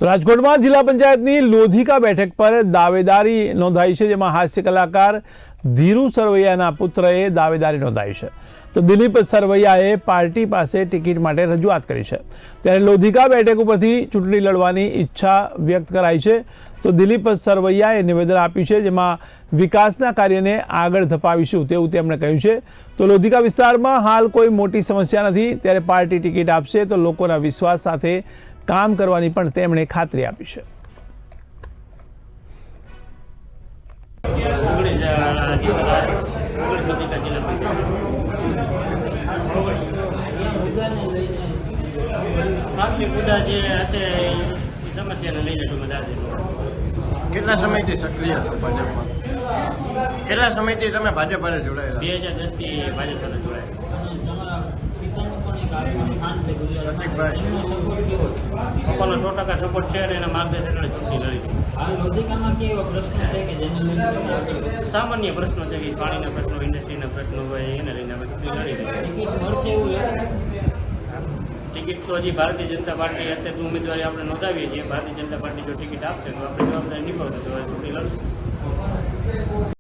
તો રાજકોટમાં જિલ્લા પંચાયતની લોધિકા બેઠક પર દાવેદારી નોંધાઈ છે, જેમાં હાસ્ય કલાકાર ધીરુ સરવૈયાના પુત્રએ દાવેદારી નોંધાઈ છે. તો દિલીપ સરવૈયાએ પાર્ટી પાસે ટિકિટ માટે રજૂઆત કરી છે. ત્યારે લોધિકા બેઠક ઉપરથી ચૂંટણી લડવાની ઈચ્છા વ્યક્ત કરાઈ છે. તો દિલીપ સરવૈયાએ નિવેદન આપ્યું છે, જેમાં વિકાસના કાર્યને આગળ ધપાવીશું તેવું તેમણે કહ્યું છે. તો લોધિકા વિસ્તારમાં હાલ કોઈ મોટી સમસ્યા નથી, ત્યારે પાર્ટી ટિકિટ આપશે તો લોકોના વિશ્વાસ સાથે કામ કરવાની પણ તેમણે ખાતરી આપી છે. કેટલા સમયથી સક્રિય છો ભાજપમાં? કેટલા સમયથી તમે ભાજપ સાથે જોડાયેલા? 2010 થી ભાજપ સાથે જોડાયેલા. પપ્પાનો 100% સપોર્ટ છે અને એના માર્ગદર્શન હેઠળ ચૂંટણી લડી. સામાન્ય પ્રશ્નો છે કે પાણીના પ્રશ્નો, ઇન્ડસ્ટ્રીના પ્રશ્નો હોય એને લઈને અમે ચૂંટણી લડી. ટિકિટ તો હજી ભારતીય જનતા પાર્ટી અત્યારે ઉમેદવારી આપણે નોંધાવીએ છીએ. ભારતીય જનતા પાર્ટી જો ટિકિટ આપશે તો આપણે જવાબદારી નિભાવશે તો ચૂંટણી લડશું.